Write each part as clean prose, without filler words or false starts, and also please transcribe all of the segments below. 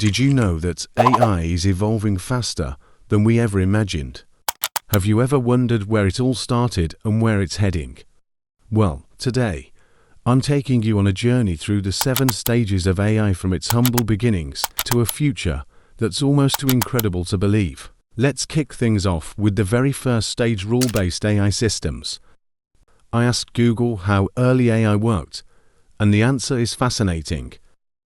Did you know that AI is evolving faster than we ever imagined? Have you ever wondered where it all started and where it's heading? Well, today, I'm taking you on a journey through the 7 stages of AI from its humble beginnings to a future that's almost too incredible to believe. Let's kick things off with the very first stage: rule-based AI systems. I asked Google how early AI worked, and the answer is fascinating.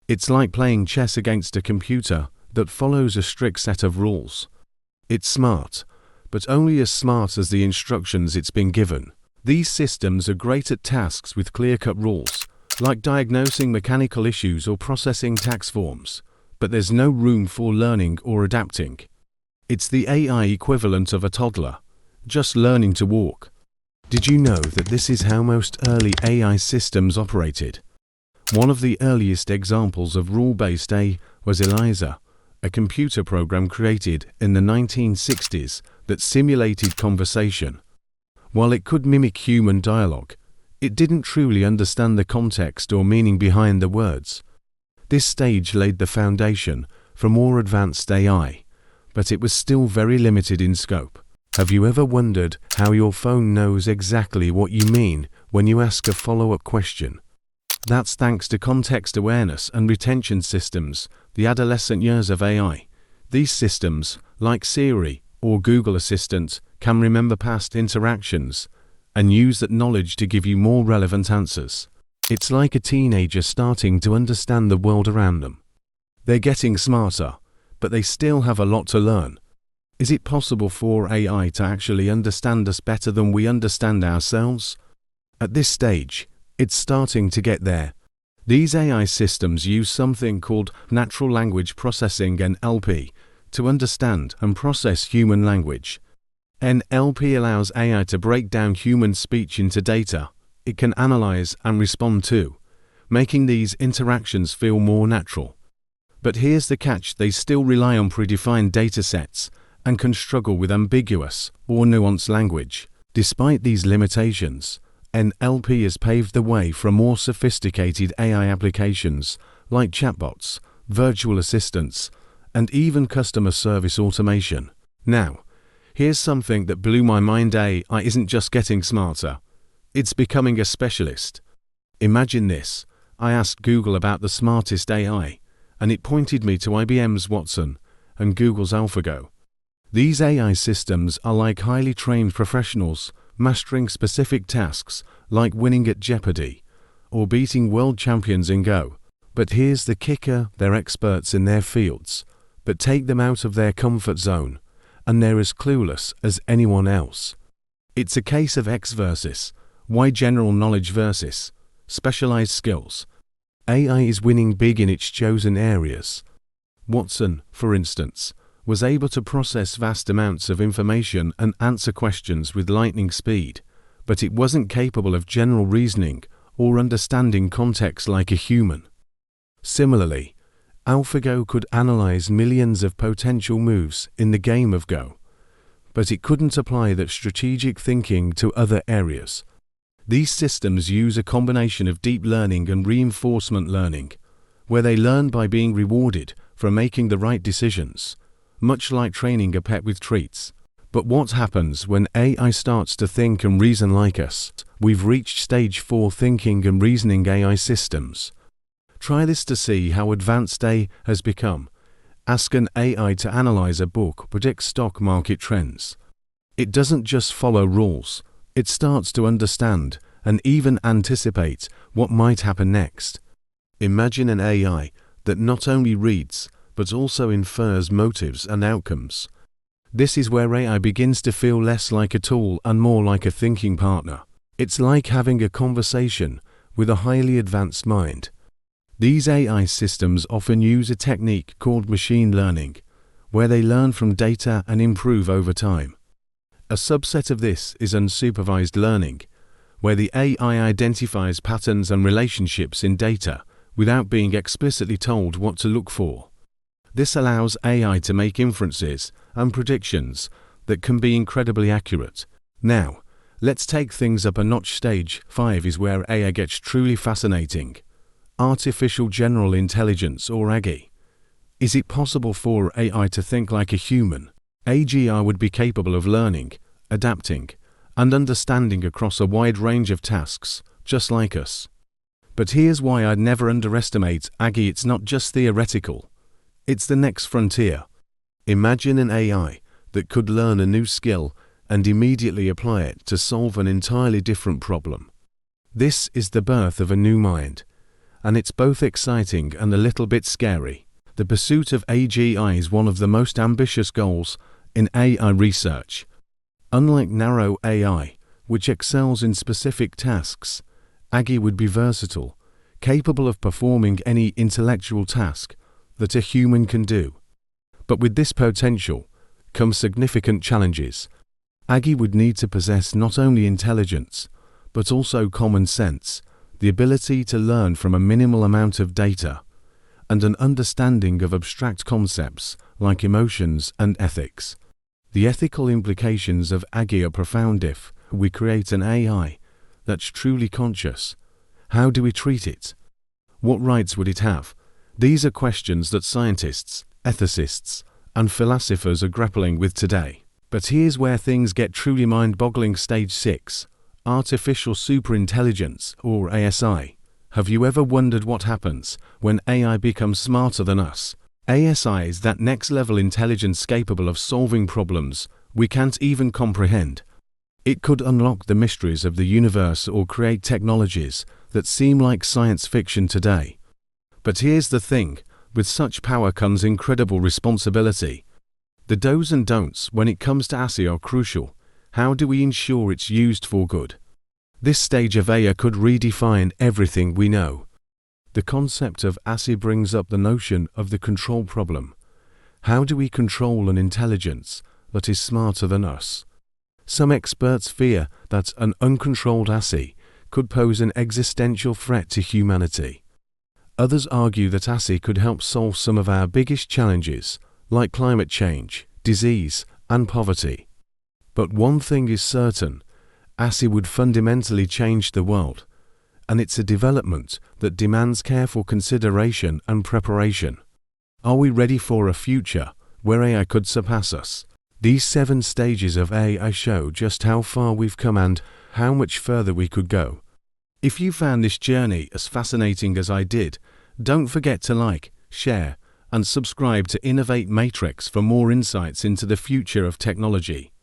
It's like playing chess against a computer that follows a strict set of rules. It's smart, but only as smart as the instructions it's been given. These systems are great at tasks with clear-cut rules, like diagnosing mechanical issues or processing tax forms, but there's no room for learning or adapting. It's the AI equivalent of a toddler, just learning to walk. Did you know that this is how most early AI systems operated? One of the earliest examples of rule-based AI was ELIZA, a computer program created in the 1960s that simulated conversation. While it could mimic human dialogue, it didn't truly understand the context or meaning behind the words. This stage laid the foundation for more advanced AI, but it was still very limited in scope. Have you ever wondered how your phone knows exactly what you mean when you ask a follow-up question? That's thanks to context awareness and retention systems, the adolescent years of AI. These systems, like Siri or Google Assistant, can remember past interactions and use that knowledge to give you more relevant answers. It's like a teenager starting to understand the world around them. They're getting smarter, but they still have a lot to learn. Is it possible for AI to actually understand us better than we understand ourselves? At this stage, it's starting to get there. These AI systems use something called natural language processing (NLP) to understand and process human language. NLP allows AI to break down human speech into data it can analyze and respond to, making these interactions feel more natural. But here's the catch: they still rely on predefined datasets and can struggle with ambiguous or nuanced language. Despite these limitations, NLP has paved the way for more sophisticated AI applications like chatbots, virtual assistants, and even customer service automation. Now, here's something that blew my mind: AI isn't just getting smarter, it's becoming a specialist. Imagine this: I asked Google about the smartest AI, and it pointed me to IBM's Watson and Google's AlphaGo. These AI systems are like highly trained professionals mastering specific tasks like winning at Jeopardy or beating world champions in Go. But here's the kicker: they're experts in their fields, but take them out of their comfort zone, and they're as clueless as anyone else. It's a case of X versus Y, general knowledge versus specialized skills. AI is winning big in its chosen areas. Watson, for instance, was able to process vast amounts of information and answer questions with lightning speed, but it wasn't capable of general reasoning or understanding context like a human. Similarly, AlphaGo could analyze millions of potential moves in the game of Go, but it couldn't apply that strategic thinking to other areas. These systems use a combination of deep learning and reinforcement learning, where they learn by being rewarded for making the right decisions, much like training a pet with treats. But what happens when AI starts to think and reason like us? We've reached stage 4: thinking and reasoning AI systems. Try this to see how advanced AI has become. Ask an AI to analyze a book, predict stock market trends. It doesn't just follow rules, it starts to understand and even anticipate what might happen next. Imagine an AI that not only reads, but also infers motives and outcomes. This is where AI begins to feel less like a tool and more like a thinking partner. It's like having a conversation with a highly advanced mind. These AI systems often use a technique called machine learning, where they learn from data and improve over time. A subset of this is unsupervised learning, where the AI identifies patterns and relationships in data without being explicitly told what to look for. This allows AI to make inferences and predictions that can be incredibly accurate. Now, let's take things up a notch. Stage 5 is where AI gets truly fascinating. Artificial General Intelligence, or AGI. Is it possible for AI to think like a human? AGI would be capable of learning, adapting, and understanding across a wide range of tasks, just like us. But here's why I'd never underestimate AGI. It's not just theoretical. It's the next frontier. Imagine an AI that could learn a new skill and immediately apply it to solve an entirely different problem. This is the birth of a new mind, and it's both exciting and a little bit scary. The pursuit of AGI is one of the most ambitious goals in AI research. Unlike narrow AI, which excels in specific tasks, AGI would be versatile, capable of performing any intellectual task that a human can do. But with this potential come significant challenges. AGI would need to possess not only intelligence, but also common sense, the ability to learn from a minimal amount of data, and an understanding of abstract concepts like emotions and ethics. The ethical implications of AGI are profound. If we create an AI that's truly conscious, how do we treat it? What rights would it have? These are questions that scientists, ethicists, and philosophers are grappling with today. But here's where things get truly mind-boggling. Stage 6. Artificial Superintelligence, or ASI. Have you ever wondered what happens when AI becomes smarter than us? ASI is that next-level intelligence capable of solving problems we can't even comprehend. It could unlock the mysteries of the universe or create technologies that seem like science fiction today. But here's the thing, with such power comes incredible responsibility. The do's and don'ts when it comes to ASI are crucial. How do we ensure it's used for good? This stage of AI could redefine everything we know. The concept of ASI brings up the notion of the control problem. How do we control an intelligence that is smarter than us? Some experts fear that an uncontrolled ASI could pose an existential threat to humanity. Others argue that ASI could help solve some of our biggest challenges, like climate change, disease, and poverty. But one thing is certain, ASI would fundamentally change the world, and it's a development that demands careful consideration and preparation. Are we ready for a future where AI could surpass us? These 7 stages of AI show just how far we've come and how much further we could go. If you found this journey as fascinating as I did, don't forget to like, share, and subscribe to Innovate Matrix for more insights into the future of technology.